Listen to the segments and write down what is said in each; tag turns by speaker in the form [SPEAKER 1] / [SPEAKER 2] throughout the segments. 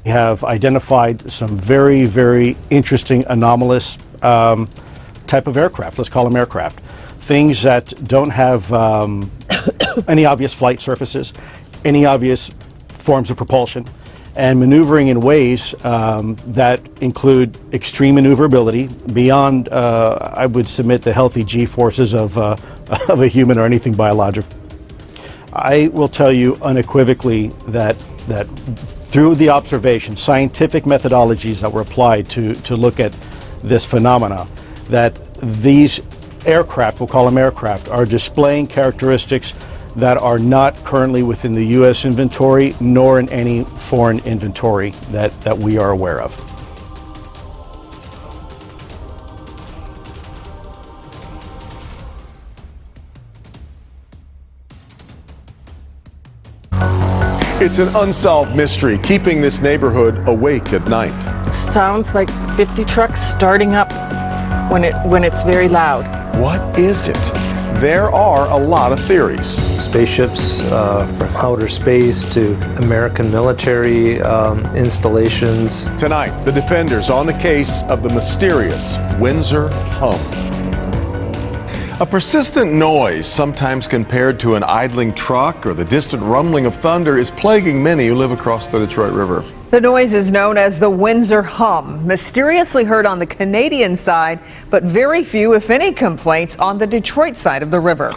[SPEAKER 1] We have identified some very, very interesting anomalous type of aircraft. Let's call them aircraft. Things that don't have any obvious flight surfaces, any obvious forms of propulsion, and maneuvering in ways that include extreme maneuverability beyond, I would submit, the healthy G-forces of a human or anything biological. I will tell you unequivocally that through the observation, scientific methodologies that were applied to look at this phenomena, that these aircraft, we'll call them aircraft, are displaying characteristics that are not currently within the U.S. inventory, nor in any foreign inventory that we are aware of.
[SPEAKER 2] It's an unsolved mystery keeping this neighborhood awake at night.
[SPEAKER 3] Sounds like 50 trucks starting up when it's very loud.
[SPEAKER 2] What is it? There are a lot of theories.
[SPEAKER 4] Spaceships from outer space to American military installations.
[SPEAKER 2] Tonight, the defenders on the case of the mysterious Windsor hum. A persistent noise, sometimes compared to an idling truck or the distant rumbling of thunder, is plaguing many who live across the Detroit River.
[SPEAKER 5] The noise is known as the Windsor hum, mysteriously heard on the Canadian side, but very few, if any, complaints on the Detroit side of the river.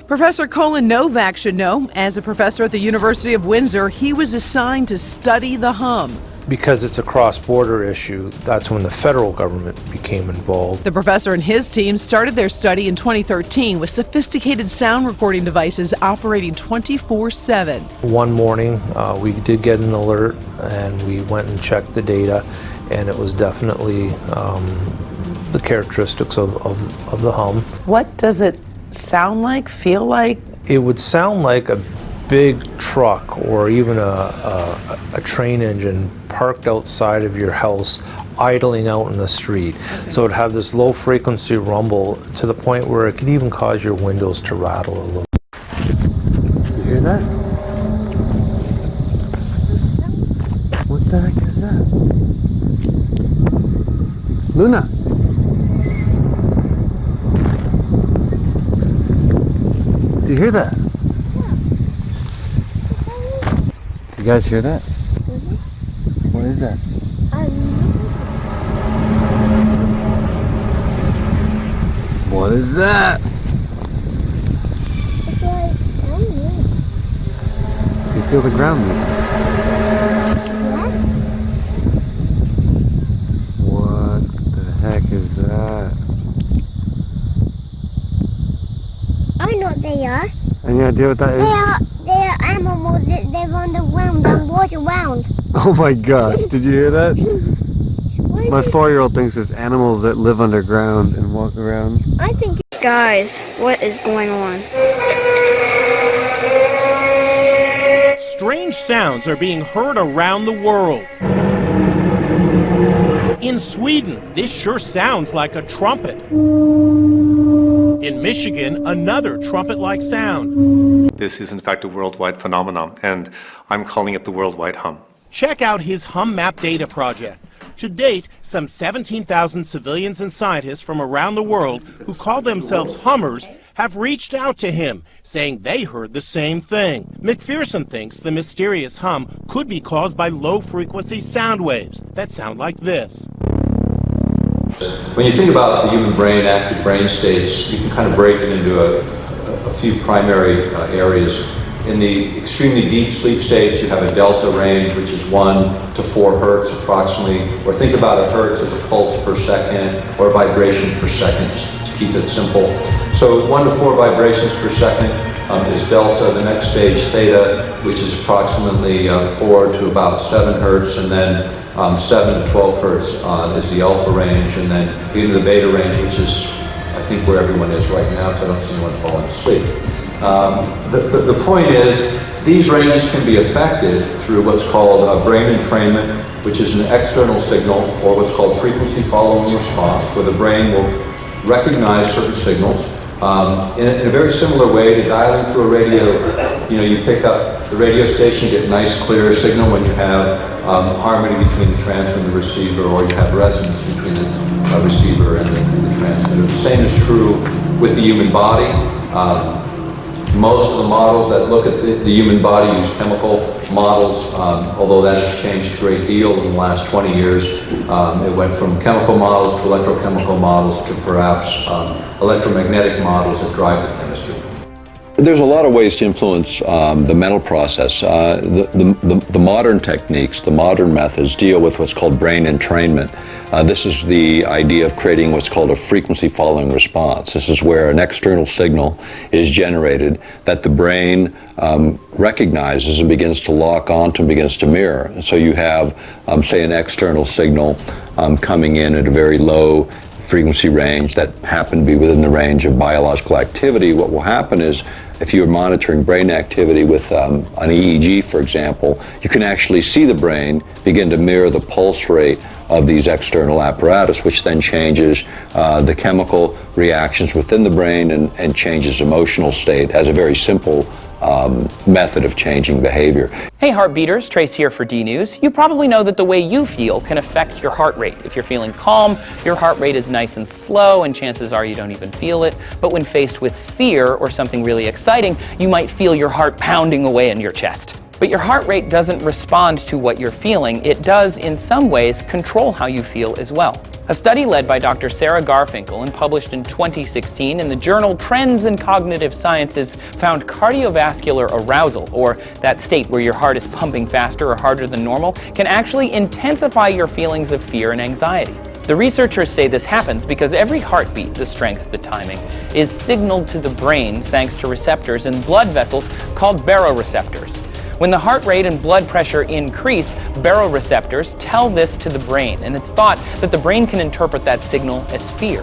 [SPEAKER 6] Professor Colin Novak should know. As a professor at the University of Windsor, he was assigned to study the hum.
[SPEAKER 4] Because it's a cross-border issue, that's when the federal government became involved.
[SPEAKER 6] The professor and his team started their study in 2013 with sophisticated sound recording devices operating 24/7.
[SPEAKER 4] One morning, we did get an alert, and we went and checked the data, and it was definitely the characteristics of the hum.
[SPEAKER 7] What does it sound like, feel like?
[SPEAKER 4] It would sound like a big truck or even a train engine parked outside of your house, idling out in the street. So it'd have this low frequency rumble to the point where it could even cause your windows to rattle a little. You hear that? What the heck is that? Luna! Do you hear that? You guys hear that? Mm-hmm. What is that? What is that?
[SPEAKER 8] It's like moving.
[SPEAKER 4] You feel the ground moving?
[SPEAKER 8] Yeah?
[SPEAKER 4] What the heck is that?
[SPEAKER 8] I know what they are.
[SPEAKER 4] Any idea what that is?
[SPEAKER 8] They are animals that live on the ground and walk around.
[SPEAKER 4] Oh my gosh, did you hear that? My 4-year-old thinks it's animals that live underground and walk around.
[SPEAKER 8] I think. Guys, what is going on?
[SPEAKER 9] Strange sounds are being heard around the world. In Sweden, this sure sounds like a trumpet. In Michigan, another trumpet-like sound.
[SPEAKER 10] This is in fact a worldwide phenomenon, and I'm calling it the worldwide hum.
[SPEAKER 9] Check out his Hum Map Data project. To date, some 17,000 civilians and scientists from around the world who call themselves hummers have reached out to him, saying they heard the same thing. McPherson thinks the mysterious hum could be caused by low-frequency sound waves that sound like this.
[SPEAKER 11] When you think about the human brain, active brain states, you can kind of break it into a few primary areas. In the extremely deep sleep states, you have a delta range, which is 1 to 4 hertz approximately, or think about a hertz as a pulse per second or a vibration per second, just to keep it simple. So 1 to 4 vibrations per second is delta. The next stage, theta, which is approximately 4 to about 7 hertz, and then 7 to 12 hertz is the alpha range, and then even the beta range, which is, I think, where everyone is right now, because I don't see anyone falling asleep. The point is, these ranges can be affected through what's called brain entrainment, which is an external signal, or what's called frequency following response, where the brain will recognize certain signals in a very similar way to dialing through a radio. You know, you pick up the radio station, get a nice clear signal when you have harmony between the transmitter and the receiver, or you have resonance between the receiver and the transmitter. The same is true with the human body. Most of the models that look at the human body use chemical models, although that has changed a great deal in the last 20 years. It went from chemical models to electrochemical models to perhaps electromagnetic models that drive the chemistry.
[SPEAKER 12] There's a lot of ways to influence the mental process. The modern techniques, the modern methods deal with what's called brain entrainment. This is the idea of creating what's called a frequency following response. This is where an external signal is generated that the brain recognizes and begins to lock onto and begins to mirror. And so you have, say, an external signal coming in at a very low frequency range that happen to be within the range of biological activity. What will happen is, if you're monitoring brain activity with an EEG, for example, you can actually see the brain begin to mirror the pulse rate of these external apparatus, which then changes the chemical reactions within the brain and changes emotional state as a very simple method of changing behavior.
[SPEAKER 13] Hey Heartbeaters, Trace here for D-News. You probably know that the way you feel can affect your heart rate. If you're feeling calm, your heart rate is nice and slow, and chances are you don't even feel it. But when faced with fear or something really exciting, you might feel your heart pounding away in your chest. But your heart rate doesn't respond to what you're feeling. It does, in some ways, control how you feel as well. A study led by Dr. Sarah Garfinkel and published in 2016 in the journal Trends in Cognitive Sciences found cardiovascular arousal, or that state where your heart is pumping faster or harder than normal, can actually intensify your feelings of fear and anxiety. The researchers say this happens because every heartbeat, the strength, the timing, is signaled to the brain thanks to receptors in blood vessels called baroreceptors. When the heart rate and blood pressure increase, baroreceptors tell this to the brain, and it's thought that the brain can interpret that signal as fear.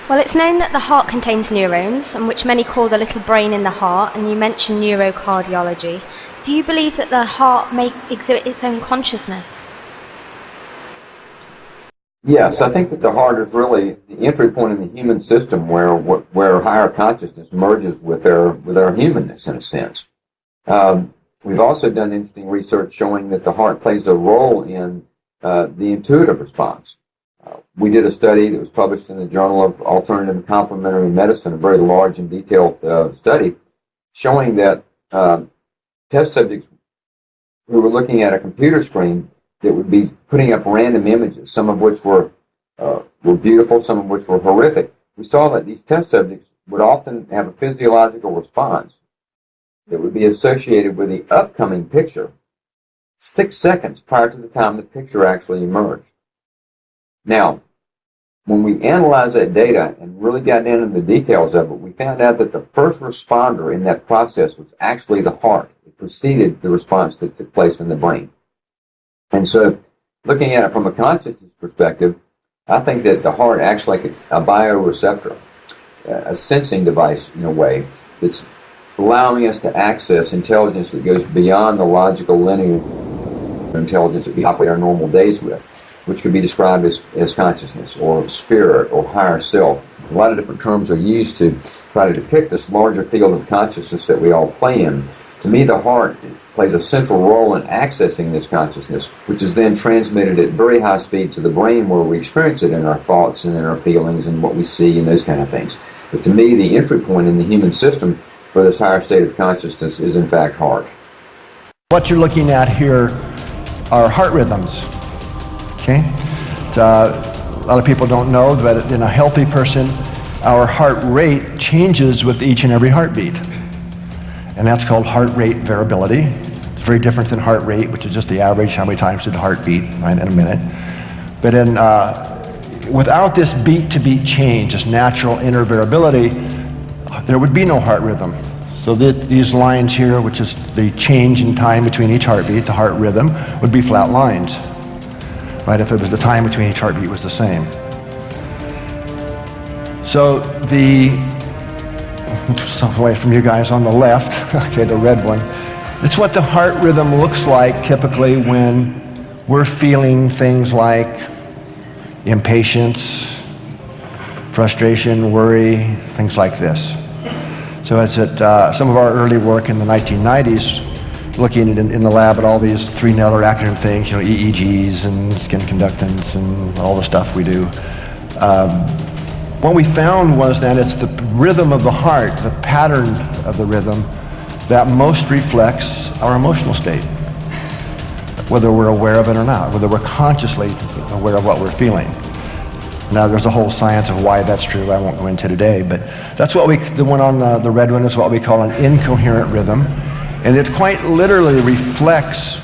[SPEAKER 8] Well, it's known that the heart contains neurons, and which many call the little brain in the heart, and you mentioned neurocardiology. Do you believe that the heart may exhibit its own consciousness?
[SPEAKER 14] Yes, I think that the heart is really the entry point in the human system where higher consciousness merges with our humanness, in a sense. We've also done interesting research showing that the heart plays a role in the intuitive response. We did a study that was published in the Journal of Alternative and Complementary Medicine, a very large and detailed study, showing that test subjects who were looking at a computer screen that would be putting up random images, some of which were beautiful, some of which were horrific. We saw that these test subjects would often have a physiological response that would be associated with the upcoming picture 6 seconds prior to the time the picture actually emerged. Now, when we analyzed that data and really got down into the details of it, we found out that the first responder in that process was actually the heart. It preceded the response that took place in the brain. And so, looking at it from a consciousness perspective, I think that the heart acts like a bioreceptor, a sensing device in a way, that's allowing us to access intelligence that goes beyond the logical linear intelligence that we operate our normal days with, which could be described as consciousness or spirit or higher self. A lot of different terms are used to try to depict this larger field of consciousness that we all play in. To me, the heart plays a central role in accessing this consciousness, which is then transmitted at very high speed to the brain, where we experience it in our thoughts and in our feelings and what we see and those kind of things. But to me, the entry point in the human system for this higher state of consciousness is in fact heart.
[SPEAKER 15] What you're looking at here are heart rhythms. Okay? A lot of people don't know that in a healthy person, our heart rate changes with each and every heartbeat. And that's called heart rate variability. It's very different than heart rate, which is just the average, how many times did the heart beat, right, in a minute. But without this beat-to-beat change, this natural inner variability, there would be no heart rhythm. So these lines here, which is the change in time between each heartbeat, the heart rhythm, would be flat lines, right, if it was the time between each heartbeat was the same. So away from you guys on the left, okay, the red one. It's what the heart rhythm looks like typically when we're feeling things like impatience, frustration, worry, things like this. So it's at some of our early work in the 1990s, looking in the lab at all these three-letter acronym things, EEGs and skin conductance and all the stuff we do. What we found was that it's the rhythm of the heart, the pattern of the rhythm, that most reflects our emotional state, whether we're aware of it or not, whether we're consciously aware of what we're feeling. Now, there's a whole science of why that's true I won't go into today, but that's what the one on the red one is what we call an incoherent rhythm, and it quite literally reflects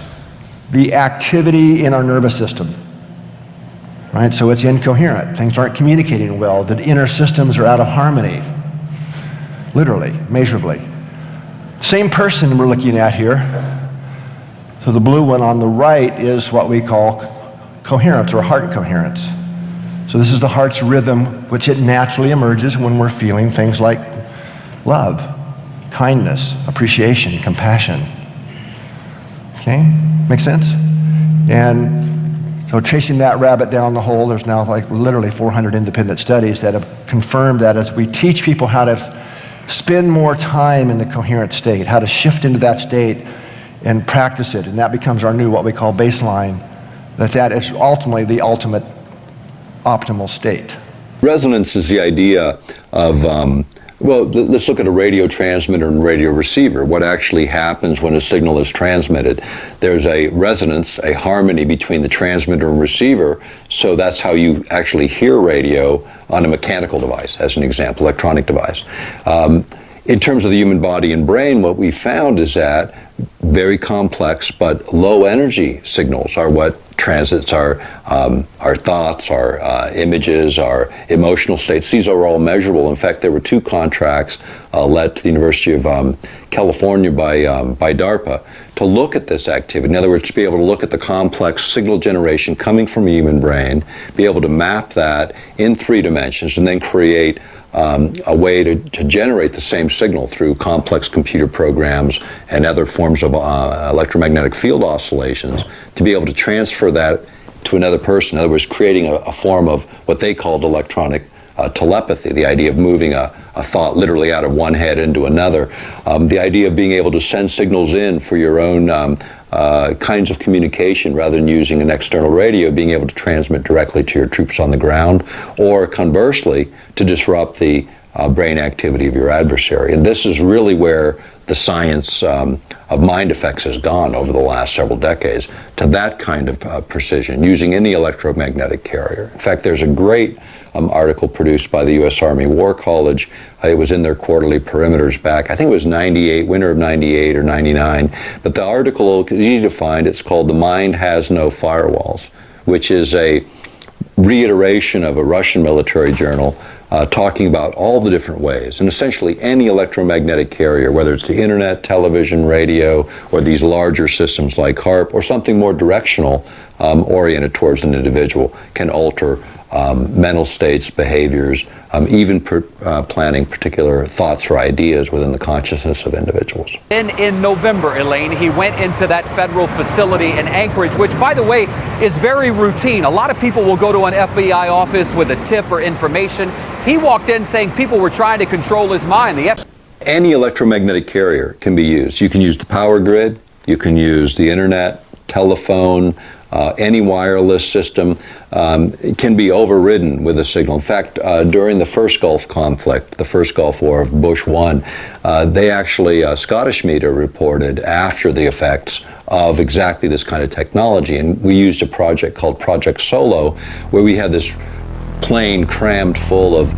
[SPEAKER 15] the activity in our nervous system. Right? So it's incoherent. Things aren't communicating well. The inner systems are out of harmony, literally, measurably. Same person we're looking at here. So the blue one on the right is what we call coherence or heart coherence. So this is the heart's rhythm, which it naturally emerges when we're feeling things like love, kindness, appreciation, compassion. Okay? Make sense? And so chasing that rabbit down the hole, there's now like literally 400 independent studies that have confirmed that as we teach people how to spend more time in the coherent state, how to shift into that state and practice it, and that becomes our new what we call baseline, that is ultimately the ultimate optimal state.
[SPEAKER 12] Resonance is the idea of well, let's look at a radio transmitter and radio receiver. What actually happens when a signal is transmitted? There's a resonance, a harmony between the transmitter and receiver, so that's how you actually hear radio on a mechanical device, as an example, electronic device. In terms of the human body and brain, what we found is that very complex but low energy signals are what transits our thoughts, our images, our emotional states. These are all measurable. In fact, there were 2 contracts led to the University of California by DARPA to look at this activity. In other words, to be able to look at the complex signal generation coming from a human brain, be able to map that in 3 dimensions, and then create a way to generate the same signal through complex computer programs and other forms of electromagnetic field oscillations, to be able to transfer that to another person. In other words, creating a form of what they called electronic telepathy, the idea of moving a thought literally out of one head into another, the idea of being able to send signals in for your own kinds of communication rather than using an external radio, being able to transmit directly to your troops on the ground, or conversely, to disrupt the brain activity of your adversary. And this is really where the science of mind effects has gone over the last several decades, to that kind of precision, using any electromagnetic carrier. In fact, there's a great article produced by the U.S. Army War College. It was in their quarterly perimeters back, I think it was 98, winter of 98 or 99. But the article is easy to find. It's called "The Mind Has No Firewalls," which is a reiteration of a Russian military journal talking about all the different ways, and essentially any electromagnetic carrier, whether it's the internet, television, radio, or these larger systems like HARP, or something more directional oriented towards an individual, can alter mental states, behaviors, even planning particular thoughts or ideas within the consciousness of individuals.
[SPEAKER 16] Then in November, Elaine, he went into that federal facility in Anchorage, which, by the way, is very routine. A lot of people will go to an FBI office with a tip or information. He walked in saying people were trying to control his mind.
[SPEAKER 12] Any electromagnetic carrier can be used. You can use the power grid, you can use the internet, telephone, any wireless system. It can be overridden with a signal. In fact, during the first Gulf conflict, the first Gulf War of Bush 1, they actually, Scottish media reported after the effects of exactly this kind of technology. And we used a project called Project Solo, where we had this plane crammed full of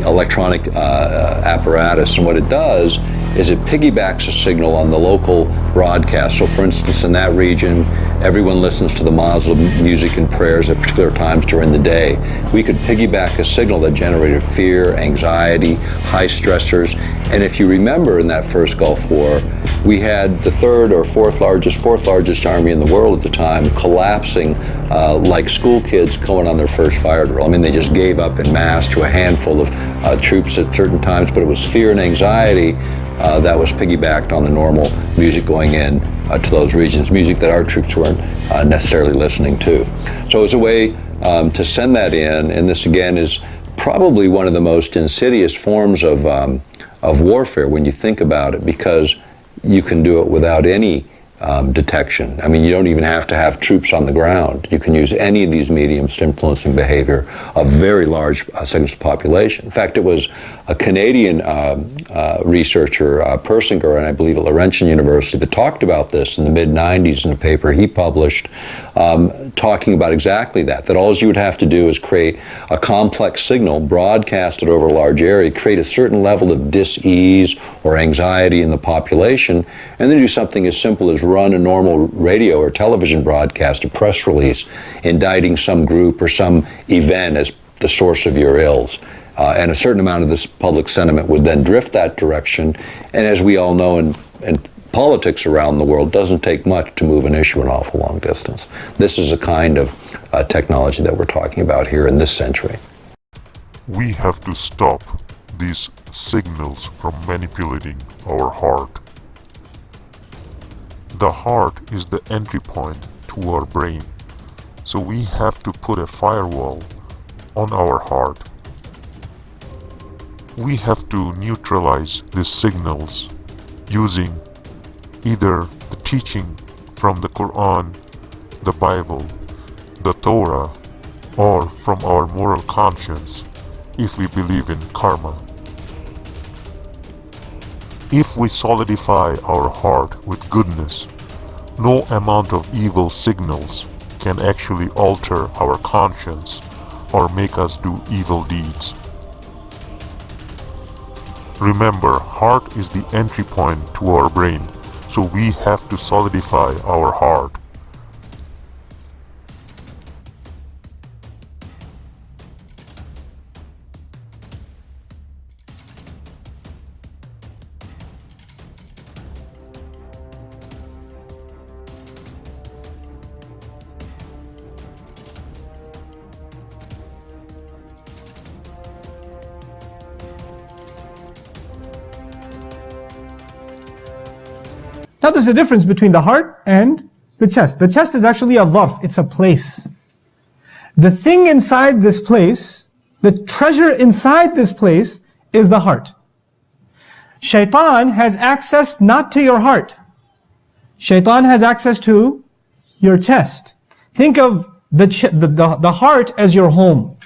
[SPEAKER 12] electronic apparatus, and what it does is it piggybacks a signal on the local broadcast. So for instance, in that region, everyone listens to the Muslim music and prayers at particular times during the day. We could piggyback a signal that generated fear, anxiety, high stressors. And if you remember, in that first Gulf War, we had the third or fourth largest army in the world at the time collapsing like school kids going on their first fire drill. I mean, they just gave up en masse to a handful of troops at certain times, but it was fear and anxiety that was piggybacked on the normal music going in to those regions, music that our troops weren't necessarily listening to. So it was a way to send that in, and this again is probably one of the most insidious forms of of warfare when you think about it, because you can do it without any detection. I mean, you don't even have to have troops on the ground. You can use any of these mediums to influencing behavior of very large segments of the population. In fact, it was a Canadian researcher, Persinger, and I believe at Laurentian University, that talked about this in the mid-90s in a paper he published, talking about exactly that all you would have to do is create a complex signal, broadcast it over a large area, create a certain level of dis-ease or anxiety in the population, and then do something as simple as run a normal radio or television broadcast, a press release, indicting some group or some event as the source of your ills. And a certain amount of this public sentiment would then drift that direction. And as we all know in politics around the world, doesn't take much to move an issue an awful long distance. This is a kind of technology that we're talking about here in this century.
[SPEAKER 17] We have to stop these signals from manipulating our heart. The heart is the entry point to our brain, so we have to put a firewall on our heart. We have to neutralize these signals using either the teaching from the Quran, the Bible, the Torah, or from our moral conscience if we believe in karma. If we solidify our heart with goodness, no amount of evil signals can actually alter our conscience or make us do evil deeds. Remember, heart is the entry point to our brain, so we have to solidify our heart.
[SPEAKER 18] Now there's a difference between the heart and the chest. The chest is actually a dharf, it's a place. The thing inside this place, the treasure inside this place is the heart. Shaitan has access not to your heart. Shaitan has access to your chest. Think of the heart as your home.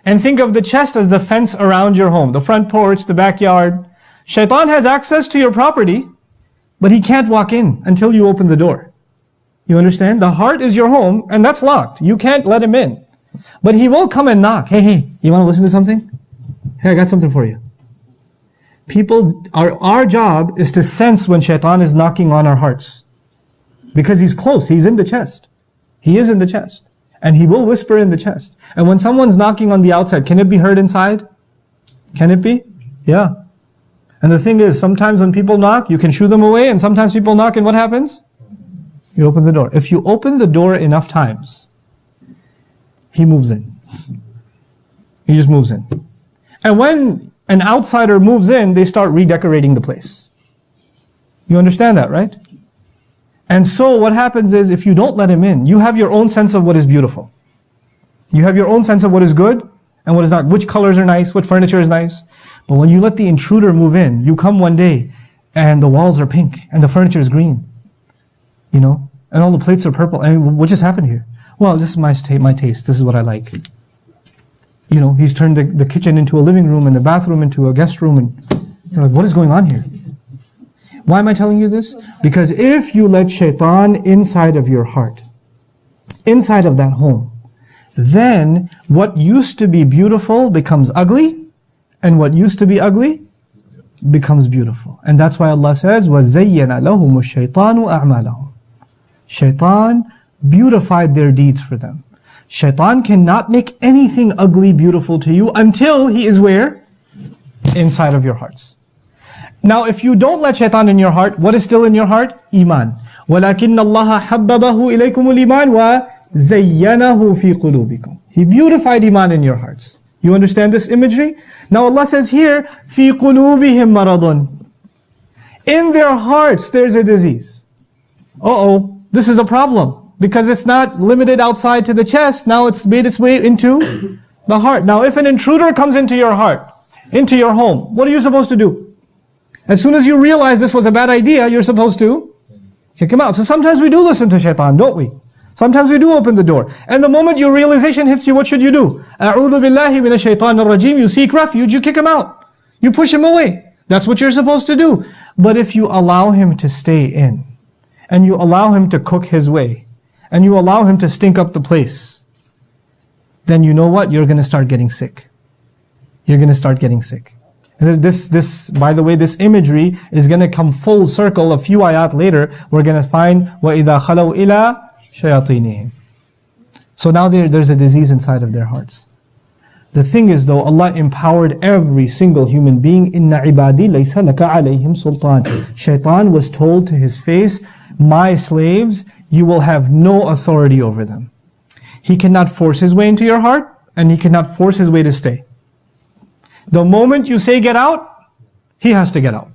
[SPEAKER 18] And think of the chest as the fence around your home, the front porch, the backyard. Shaitan has access to your property, but he can't walk in until you open the door. You understand? The heart is your home, and that's locked. You can't let him in. But he will come and knock. Hey, you want to listen to something? Hey, I got something for you. Our job is to sense when Shaitan is knocking on our hearts. Because he's close, he's in the chest. He is in the chest. And he will whisper in the chest. And when someone's knocking on the outside, can it be heard inside? Can it be? Yeah. And the thing is, sometimes when people knock, you can shoo them away, and sometimes people knock, and what happens? You open the door. If you open the door enough times, he moves in. He just moves in. And when an outsider moves in, they start redecorating the place. You understand that, right? And so what happens is, if you don't let him in, you have your own sense of what is beautiful. You have your own sense of what is good and what is not, which colors are nice, what furniture is nice. But when you let the intruder move in, you come one day and the walls are pink and the furniture is green, you know, and all the plates are purple. And what just happened here? Well, this is my taste. This is what I like. You know, he's turned the kitchen into a living room and the bathroom into a guest room, and you're like, what is going on here? Why am I telling you this? Because if you let Shaitan inside of your heart, inside of that home, then what used to be beautiful becomes ugly, and what used to be ugly becomes beautiful. And that's why Allah says, وَزَيَّنَ لَهُمُ الشَّيْطَانُ أَعْمَالَهُم. Shaitan beautified their deeds for them. Shaitan cannot make anything ugly beautiful to you until he is where? Inside of your hearts. Now if you don't let Shaitan in your heart, what is still in your heart? Iman. وَلَكِنَّ اللَّهَ حَبَّبَهُ إِلَيْكُمُ الْإِيمَانِ وَزَيَّنَهُ فِي قُلُوبِكُم. He beautified Iman in your hearts. You understand this imagery? Now Allah says here, فِي قُلُوبِهِمْ مَرَضٌ. In their hearts there's a disease. This is a problem. Because it's not limited outside to the chest, now it's made its way into the heart. Now if an intruder comes into your heart, into your home, what are you supposed to do? As soon as you realize this was a bad idea, you're supposed to kick him out. So sometimes we do listen to shaitan, don't we? Sometimes we do open the door. And the moment your realization hits you, what should you do? A'udhu billahi minash shaitanir rajim. You seek refuge, you kick him out. You push him away. That's what you're supposed to do. But if you allow him to stay in, and you allow him to cook his way, and you allow him to stink up the place, then you know what? You're going to start getting sick. You're going to start getting sick. And this, by the way, this imagery is going to come full circle. A few ayat later, we're going to find وَإِذَا خَلَوْا إِلَىٰ شَيَاطِينِهِمْ. So now there's a disease inside of their hearts. The thing is though, Allah empowered every single human being. إِنَّ عِبَادِي لَيْسَ لَكَ عَلَيْهِمْ سُلْطَانٍ. Shaitan was told to his face, my slaves, you will have no authority over them. He cannot force his way into your heart, and he cannot force his way to stay. The moment you say get out, he has to get out.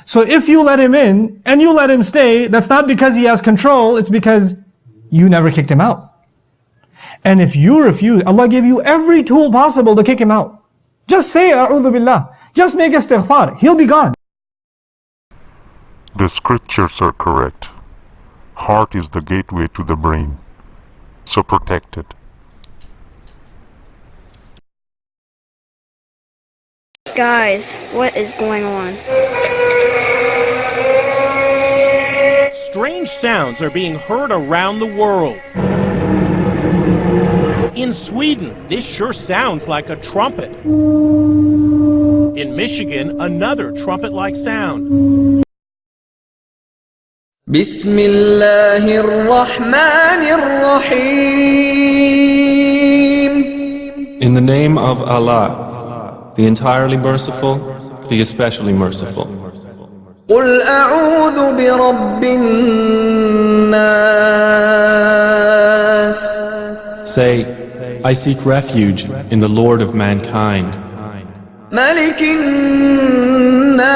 [SPEAKER 18] So if you let him in and you let him stay, that's not because he has control, it's because you never kicked him out. And if you refuse, Allah gave you every tool possible to kick him out. Just say A'udhu Billah. Just make istighfar. He'll be gone.
[SPEAKER 17] The scriptures are correct. Heart is the gateway to the brain. So protect it.
[SPEAKER 19] Guys, what is going on?
[SPEAKER 9] Strange sounds are being heard around the world. In Sweden, this sure sounds like a trumpet. In Michigan, another trumpet-like sound.
[SPEAKER 20] Bismillahir Rahmanir Rahim.
[SPEAKER 21] In the name of Allah, the entirely merciful, the especially merciful.
[SPEAKER 20] قُلْ أَعُوذُ بِرَبِّ النَّاسِ.
[SPEAKER 21] Say, I seek refuge in the Lord of mankind,
[SPEAKER 20] مَلِكِ النَّاسِ.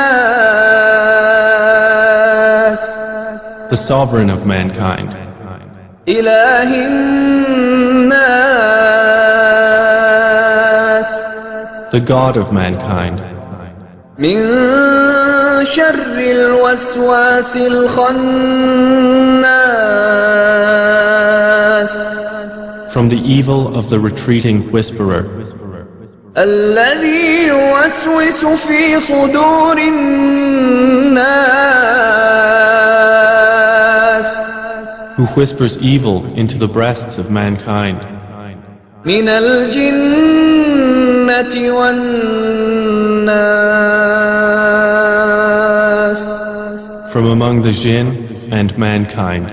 [SPEAKER 21] the sovereign of mankind,
[SPEAKER 20] إِلَهِ النَّاسِ.
[SPEAKER 21] the God of mankind,
[SPEAKER 20] من شر الوسواس الخناس.
[SPEAKER 21] from the evil of the retreating whisperer,
[SPEAKER 20] الذي يوسوس في صدور الناس.
[SPEAKER 21] who whispers evil into the breasts of mankind,
[SPEAKER 20] من الجنة والناس.
[SPEAKER 21] from among the jinn and mankind.